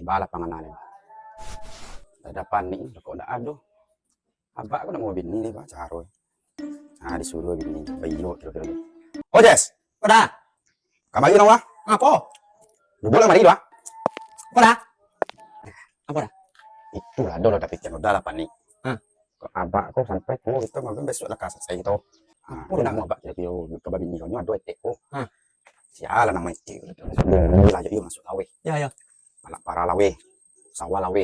balap panganan. Ada panik, kok ndak ada. Abak aku nak mau bini ni, Pak, caro. Disuruh bini, bayo kira-kira. Oh, Jess. Pada. Kamari dong, Wah. Apa? Lu boleh mari, Wah. Pada. Apa dah? Itulah dulu tapi kan udah lah panik. Kok abak kok sampai tuh itu mungkin besok lah kasih saya itu. Udah mau abak kira-kira ke bini kau ada etek kok. Sialan nama itu. Dulu lah jadi masuk lawe. Ya. Palak para lawe. Sawah lawe.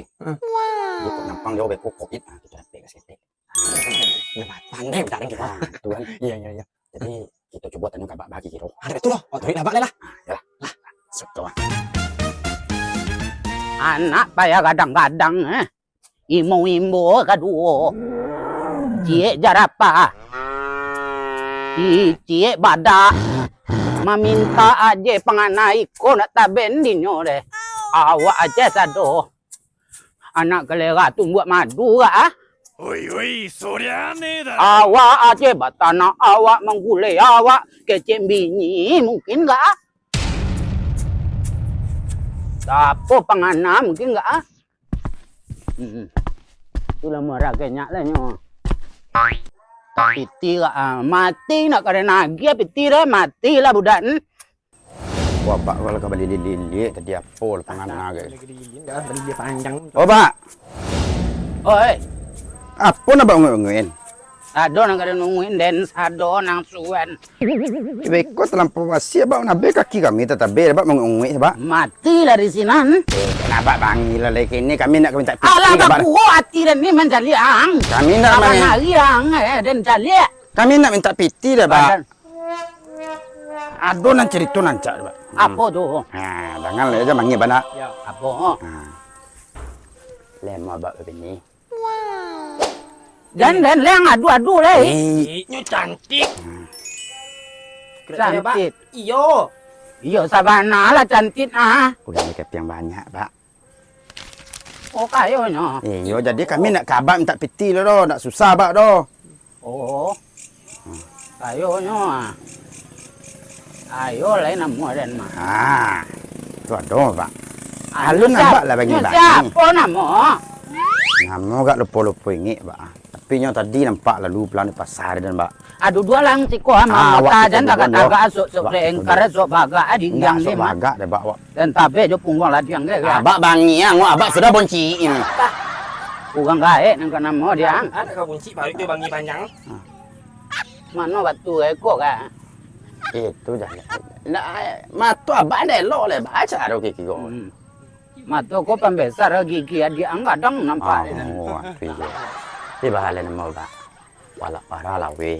Gitu nampang jauh beko covid kita kasih etek. Pandai bicara kita. Itu kan. Iya. Jadi kita coba tanya kabak bagi kira. Ada betul loh. Otorin abak lah. Ya lah. Suka. Anak payah kadang-kadang imo-imo kaduo cie jarapa cie badak meminta aja penganai ko nak taben dinyo deh awak aja sado anak kelera tumbuh madu ah Oi, Soriane dah. awak aja batana awak menggulai awak kecem bini mungkin enggak Tapo pangana mungkin enggak ah? Itulah meraganya lah nyo. Piti lah mati nak karena nagi piti lah mati lah budak ni. Wah, Pak, kalau kau beli lili tadi apa pangana ke? Dah beli dia panjang. Oh, Pak. Oi, Apa nak Pak ngomongin? ado nang kada nungguin den sado nang suwen. Beko terlampau wasi, Pak. Nabe kaki kami tetap ber, Pak mengungui, Pak. Mati lah di sinan. Kenapa bangi lah lagi ini? Kami nak minta piti, Alah Pak. tak kuat hati dan ni mencari ang. Kami nak Kapan mana? hari ang dan cari. Kami nak minta piti dah, Pak. Aduh, nan cerita nancak, Pak. Apa tu? Jangan lah aja mangi bana. Ya. Apa? Lema Pak begini. Dan leng adu-adu leh. Nyu cantik. Cantik. Iyo. Iya sabana lah cantik ah. Udah nikah yang banyak, Pak. Oh kayaknya. Iyo, jadi kami nak kabar minta piti lah, nak susah, Pak, doh. Oh. Kayaknya. Ayo lain nama dan mah. Itu ada, Pak. Alun nampak lah bagi bagi. Siapa nama? Nama gak lupa-lupa ingat, Pak. Tapi nyo tadi nampak lalu pelan di pasar dan, Pak. Aduh dua lang si ko ama mata dan taga-taga sok engkar sok baga adi yang Sok ni mah. bagak deh, Pak. Dan tabe jo punggung ladiang deh. Abak bangi yang, abak sudah bonciin. Ugang gae nang nama dia. Ada kau kunci baru itu bangi panjang. Mana batu eko ka. Itu jangan. Nah, matu abak deh lo le baca ado kiki go. Matu ko pembesar gigi adi anggadang nampak. Oh, iya. Di bahalan nama, Pak. Wala para lawe.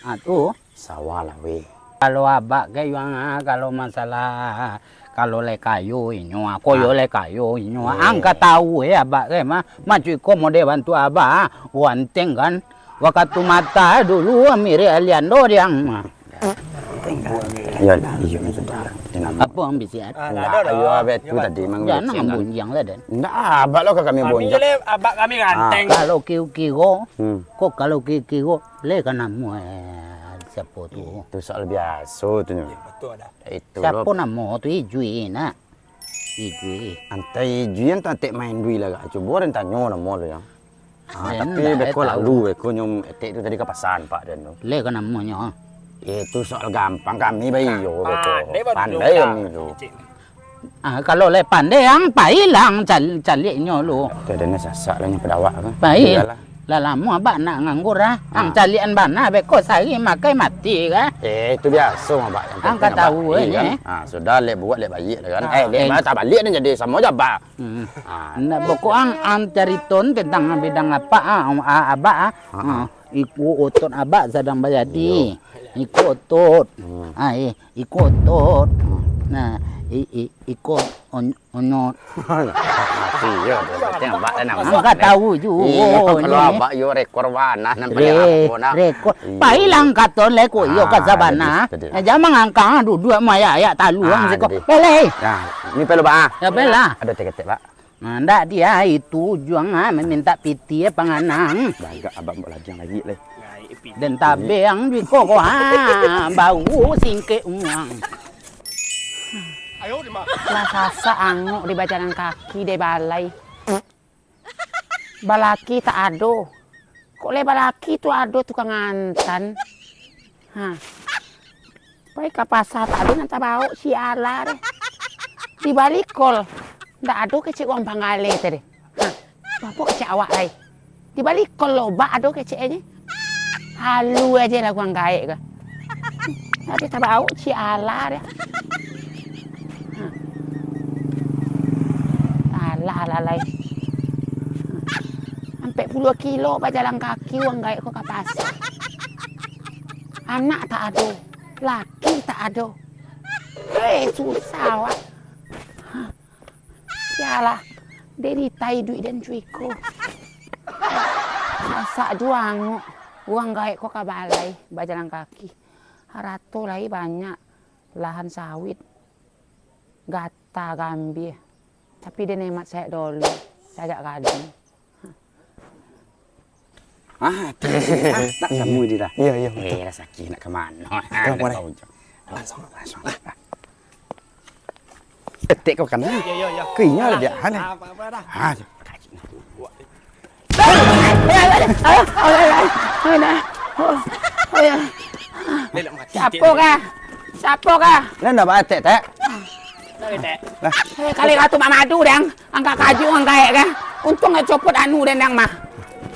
Atu Sawah lawe. kalau abak kayak kalau masalah kalau le kayu inyo aku yo le kayu inyo angka tahu ya abak ke mah maju ko mode bantu abak wanteng kan waktu mata dulu amire aliando yang Ya, iya sudah. apa yang bisa Ayo abet tu tadi mang. jangan ngambunjang lah dan Ndak abak lo kami Kami bonjak. le abak kami ganteng. kalau kiu-kiu kok kalau kiu-kiu le kan namu siapa tu Itu soal biasa tu. Betul ada. Itu siapa lo. namu tu ijui nak ijui Antai juian tak main duit lah. Coba orang tanya nama lo yang. Tapi Ndak, beko tahu. lalu beko nyom etek tu tadi ke pasan Pak dan tu. le kan namanya Itu soal gampang kami bayo beko. Pandai baru Pandai juga. kami tu. kalau le pandai yang pailang cari nyolo Tadi ni sasak lah yang pedawak kan. Baik. Iyalah. lah lama abak nak nganggur ah ang calian bana beko sari makai mati kan Itu biasa mah Pak. Yang Angkat penting tahu abak, ni, sudah lek buat lek baik lah kan. Lek baik tak balik ni jadi sama je Pak. nah beko ang cariton tentang bidang apa abak iku otot abak sedang berjadi iku otot iku otot nah ikut onyot Mati ya. Berarti abak dah nama. angkat tahu ju Kalau abak yo rekor wana nampak rekod pailang katon leko yo kasabana jangan angkang duduk maya ya taluang siko bele Nah, ni perlu Pak. ya bela Ada tiket Pak. nah ndak dia itu juang meminta piti panganang Bagak abak mbok lajang lagi le. dan tabe yang di koko bau singke uang Lah sasa angok di bajaran kaki di balai. Balaki tak ado. Kok le balaki tu ado tukang antan. Ha. Pai ke pasar tak ado nanti bau si ala deh. Di balik kol. Ndak ado kecik uang panggale tadi. Ha. Apa kecik awak lai? Di balik kol loba ado keciknya. Halu aja lah uang gaek ke. Tapi tak bau si ala deh. Alah lai. Sampai puluh kilo berjalan kaki uang gaek kok ke pasar. Anak tak ada, laki tak ada. Susah wak. Yalah, dia ditai duit dan cuiku. Masak juang, uang gaek kok ke balai berjalan kaki. Harato lagi banyak lahan sawit, gata gambir. Tapi dia nemat saya dulu, saya agak kadang. Tak kamu di dah. Iya, betul. Sakit nak ke mana? Langsung. Etek kau kan? Ya. Keinya dia. Apa dah? Siapa kah? Lah ndak ba etek tek. Kali katu mak madu dang, angkat kaju ang gaek kah? Untung nggak copot anu dan dang mah.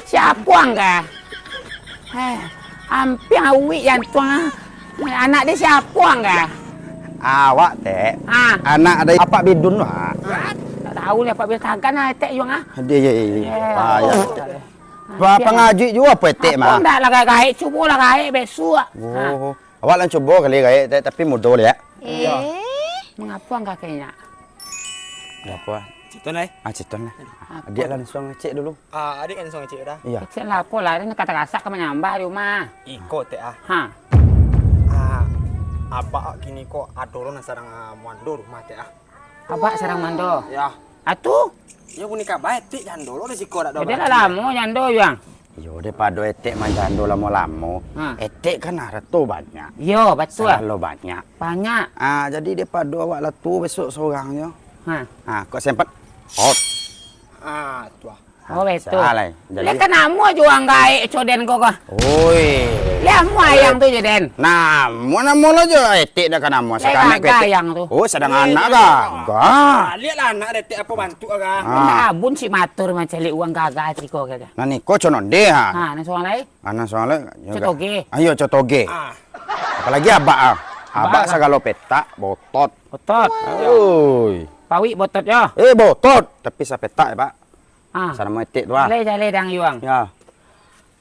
Siapa angka? Hampir awi yang tua. Anak dia siapa angka? Awak tek. Anak ada apa bidun wak? Tak tahu ni apa biar tagan lah etek yung ah. Dia. Payah. Ba pengaji juga apa etek mah? Apa ndak lah gaek, cuba lah gaek besok. Oh. Awak lang coba kali gaek tapi modal ya. Mengapa angka kayaknya? Apa? Citon lai. Citon lah. Dia langsung ngecek dulu. Adik kan langsung ngecek dah. Iya. Cek lah apa lah, ini kata kasak ke menyambah di rumah. Iko teh ah. Ha. Apa kini kok adoro na sarang mando rumah teh ah. Abak sarang mando. Ya. Atu? Ya bunika bae teh jandolo le siko dak do. Dia lah lama jando yang. Yo daripada etek manjando lama-lama. Etek kan ada tu banyak. Yo, betul. Selalu banyak. Banyak. Jadi daripada awak lah tu besok seorangnya. Kok sempat hot. Tua. Oh, betul. Salah. Jadi kan amu juang gaek coden kok kah? Oi. Lihat amu ayang tu joden. Nah, mana mula je etek dah kan amu sekarang etek. Ayang tu. Oh, sedang anak kah? Enggak. Lihatlah anak etek apa bantu kah? Nah, abun si matur macam cari uang gagal ciko kah. Nah ni kau conon deh ha. Nah soal lain. Anak soalnya. Cotoge. Ayo cotoge. Apalagi abak abak segala petak botot. Botot. Oi. Pawi botot yo. Botot. Tapi sa petak Pak. Sana mau etek tu ah. Jale dang yuang. Ya.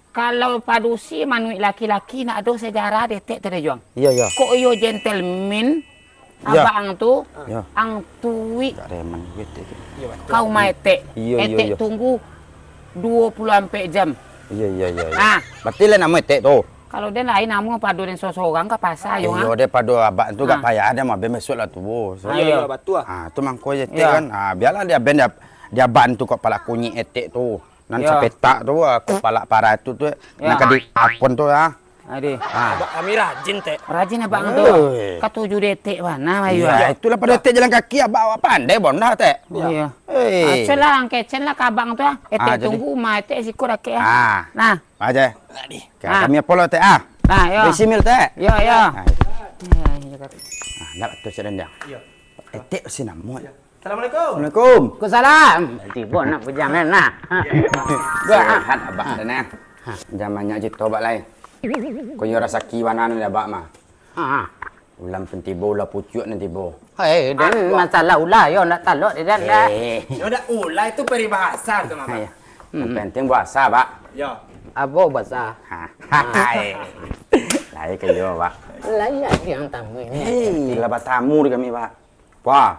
Kalau padusi manui laki-laki nak ada sejarah detek tadi juang. Iya. Kok yo gentleman abang tu ang tuwi reman gitu. kau maetek. Etek tunggu 20 sampai jam. Iya. Berarti lah nama etek tu. Kalau dia lain namu padu dan seseorang ke pasar yo. Iya, dia padu abang tu gak payah ada mah besok lah tu. Iya, betul. Tu mangko etek kan. Biarlah dia ben dia bantu kok pala kunyi etek tu. Nan sepetak tu kepala para tu nak kadi apon tu ya. Ade. Kami rajin teh. Rajin abang tu. Ketujuh detik mana mayu. Ya, itulah pada etek jalan kaki abang awak pandai bondah teh. Iya. Celah angkecen lah kabang tu etek tunggu mah etek sikur ake ya. Nah. Aja. Kami apa lo teh Nah, yo. Besimil teh. Yo. Nak tu sedang dia. Iya. Etek sinamu. Assalamualaikum. Assalamualaikum. Waalaikumsalam. Tiba nak berjalan nah. Sehat abang dan zamannya je tobat lain. Kau yo rasa kiwanan dah abang mah. Ulam pentibo lah pucuk nanti bo. Dan masalah ulah yo nak talok dia dan. Yo dah ulai itu peribahasa tu mama. Penting bahasa, Pak. Ya. Apa bahasa? Lai ke yo, Pak. Lai yang tamu ini. Lah tamu di kami, Pak. Wah.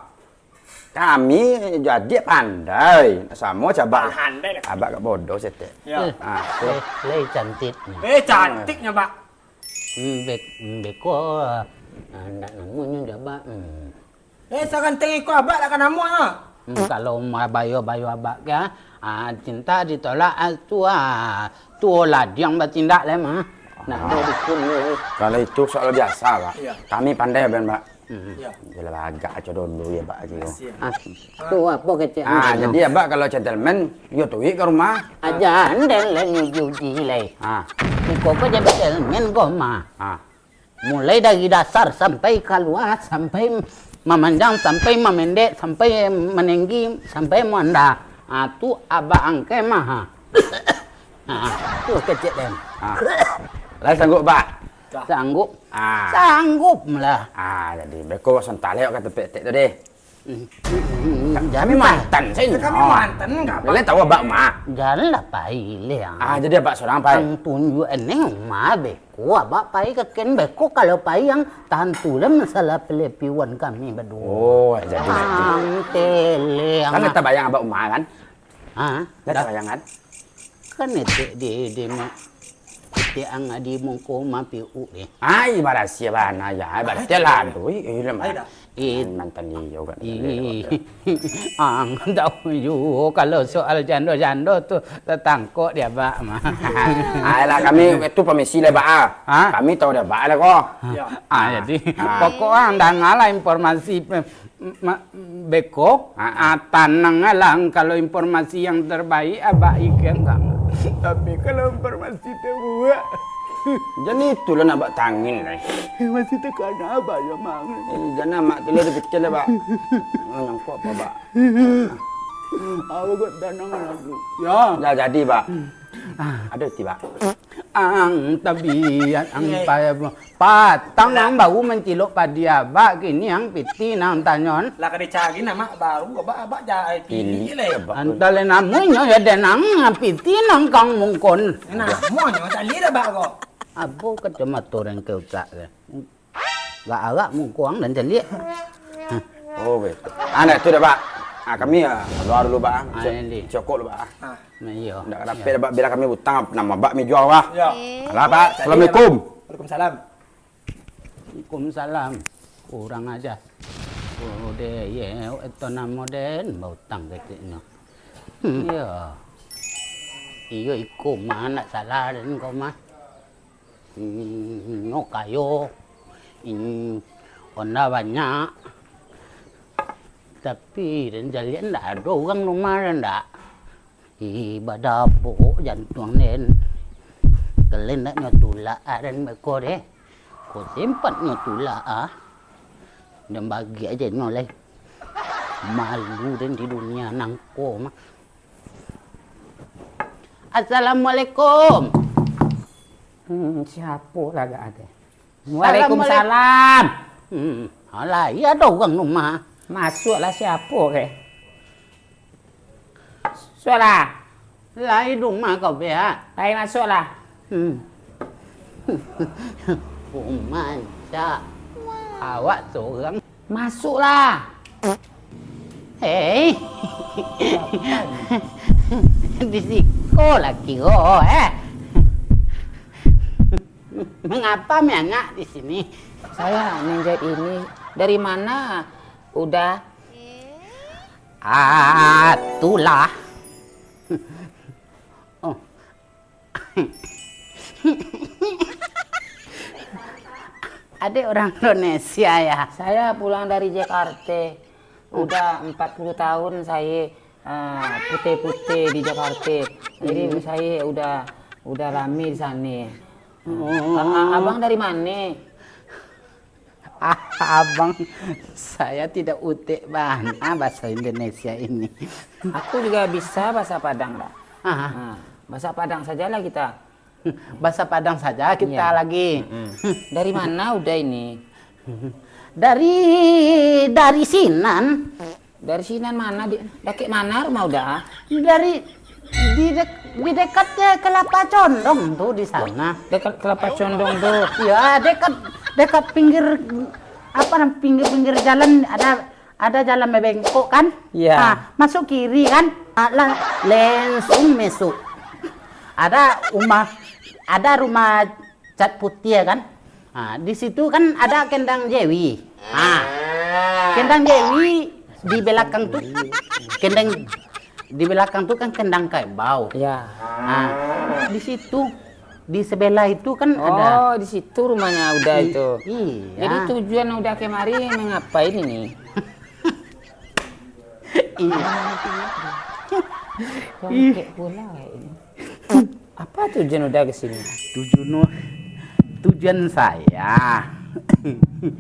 Kami jadi pandai. Sama coba. Pandai lah. Abak gak bodoh sete. Ya. Lai cantik. Cantiknya, Pak. Beko anak namunya dah Pak. Sekarang tengok ikut abak lah kan namu ah. Kalau bayo abak ya, cinta ditolak tu lah yang bertindak lah mah. Nah, dukun. Kalau itu soal biasa, Pak. Kami pandai ben, Pak. Jelas agak aja dulu ya Pak Haji. Ah, tu apa kecil? Jadi ya Pak kalau gentleman, yo tuh ke rumah. Aja andel le nyuji le. Kau kau jadi gentleman kau mah. Mulai dari dasar sampai keluar, sampai memanjang, sampai memendek, sampai meninggi, sampai menanda. Tu abah angke mah. Tu kecil dem. Lah sanggup Pak? Sanggup. Sanggup lah. Jadi beko sentale kata petek tu deh. Kami mantan saya. Kami mantan enggak? Boleh tahu Abak mah. Jalan lah pai le. Jadi Abak seorang pai. Ang tunjuk eneng mah beko abak pai keken beko kalau pai yang tantu lah masalah pelepiwan kami berdua. Oh, jadi. Ang tele Kan kita bayang Abak Umar kan? Kita bayangan. Kan itu di Iti ang adi mong ko mapiu eh. Ay, barasya ba na ya? Barasya lang tu. Mantan niyo kan. Ang daw yu kalau soal jando tu tetangko dia Pak mah. Lah kami itu permisi lah Pak. Kami tahu dah Pak lah kok. Jadi pokoknya anda ngalah informasi beko tanang lang kalau informasi yang terbaik abah ikan enggak. Tapi kalau informasi terbuat jadi itu lah nak tangin lah. masih tekan apa ya mang? Jangan mak tu lebih kecil lah Pak. Nyangkut apa Pak? Aku got danang aku. Ya jadi Pak. Ada tiba. Ang tabiat ang patang ang bau mencilok padia bak kini ang piti nang tanyon. Lah kada cari nama baru abak jai pilih le. Antale namunyo ya denang piti nang kang mungkon. Nah, monyo tali dah bak kok. Abo kecama toreng keutak ke. Gak agak mungkuang dan celik. Oh betul. Anak tu dah Pak. Kami keluar dulu Pak. Cokok dulu Pak. Iya. Ndak dapat Pak bila kami hutang nama Pak mi jual Pak. Ya. Alah Pak. Assalamualaikum. Waalaikumsalam. Waalaikumsalam. Kurang aja. Oh deh ya, itu nama den mau tang kecilnya. Iya. Iyo ikut mana salah dan kau mah. No kayo. Onda banyak. Tapi dan jalian ndak ada orang rumah ndak. Ibadah po jantung nen. Kalian nak nyotula dan mereka deh. Kau simpan nyotula dan bagi aja nyoleh. Malu dan di dunia nangko mah. Assalamualaikum. Siapa lah gak ada. Waalaikumsalam. Alah, iya ada orang rumah. Masuklah siapa ke? Suara. Lai rumah kau biar. Lai masuklah. Manja. Awak seorang. Masuklah. Hei. Di sekolah kiro Mengapa mengak di sini? Saya menjahit ini. Dari mana? Udah. Itulah. Oh. Ada orang Indonesia ya? Saya pulang dari Jakarta. Udah 40 tahun saya putih-putih di Jakarta. Jadi saya udah rame di sana. Abang dari mana? Abang, saya tidak utik bahasa Indonesia ini. Aku juga bisa bahasa Padang lah. Bahasa Padang sajalah kita. Bahasa Padang saja kita lagi. Dari mana udah ini? Dari Sinan. Dari Sinan mana? Dekat mana rumah udah? Di dekatnya Kelapa Condong tuh di sana. Dekat Kelapa Condong tuh. Ya, dekat pinggir pinggir jalan ada jalan bengkok kan? Iya. Masuk kiri kan? Langsung masuk. Ada rumah cat putih kan? Di situ kan ada kendang Jewi. Kendang Jewi di belakang tuh di belakang tuh kan kendang Kaibau. Ya. Di situ di sebelah itu kan ada. Oh, di situ rumahnya udah itu. Iya. Jadi tujuan udah kemari mengapain ini? Iya. Bangke pula ini. Apa tujuan udah ke sini? Tujuan saya.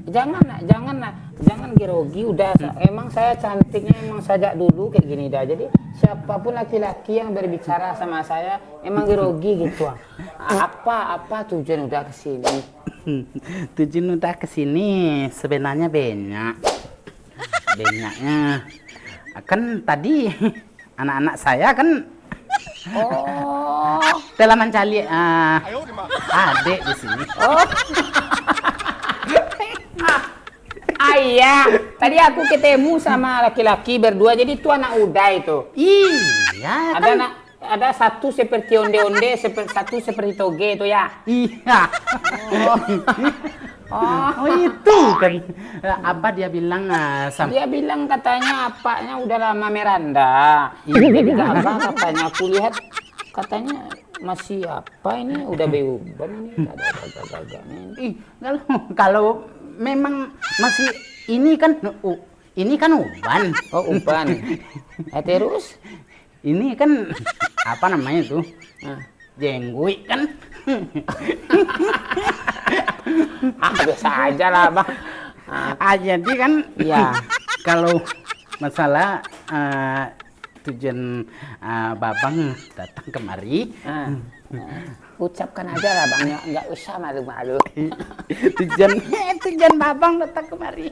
Jangan grogi udah. Emang saya cantiknya emang sajak dulu kayak gini dah. Jadi siapapun laki-laki yang berbicara sama saya emang grogi gitu. Apa tujuan udah ke sini? Tujuan udah ke sini sebenarnya banyak. Banyaknya. Kan tadi anak-anak saya kan telah mencari adik di sini. Oh. Iya, tadi aku ketemu sama laki-laki berdua, jadi itu anak udah itu. Iya, Ada satu seperti onde-onde, satu seperti toge itu ya. Iya. Oh itu kan. Apa dia bilang Dia bilang katanya apanya udah lama meranda. Jadi apa katanya, aku lihat katanya masih apa ini udah beuban ini kalau memang masih ini kan uban. Oh uban. Terus ini kan apa namanya itu? Jengguy kan. Biasa aja lah bang. Jadi kan ya kalau masalah tujuan babang datang kemari, ucapkan aja lah bang, nggak usah malu-malu. tujuan babang datang kemari.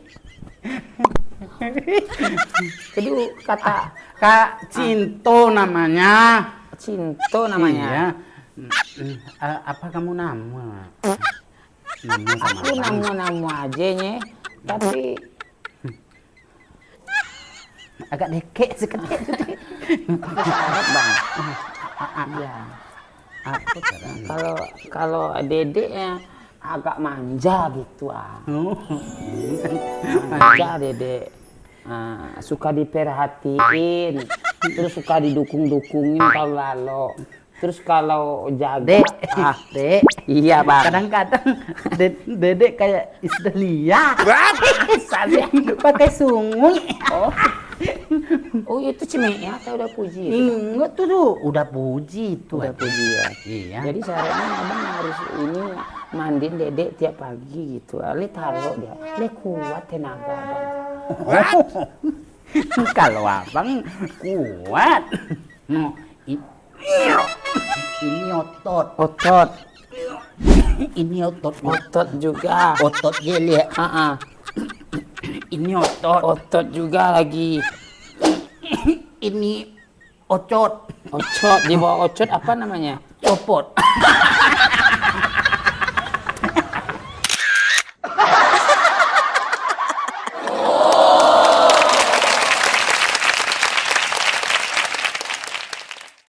Jadi kata Kak Cinto namanya. Cinto namanya. Iya. Apa kamu nama? Aku nama aja nya, tapi agak dekek sedikit. sahabat bang. Iya. Kalau dedeknya agak manja gitu manja dedek. Suka diperhatiin, terus suka didukung-dukungin kalau lalu. Terus kalau jaga, Dek, iya bang. Kadang-kadang dedek kayak istri liar. Saya pakai sungai. Oh itu cemeknya atau udah puji? Enggak tuh, udah puji itu. Udah puji ya. Iya. Jadi syaratnya abang harus ini mandiin dedek tiap pagi gitu. Le taruh dia, le kuat tenaga abang. Kalau abang kuat, no, ini otot, ini Otot juga. otot geli. Ini Otot juga lagi. ini ocot, Ocot, di bawah ocot apa namanya? copot.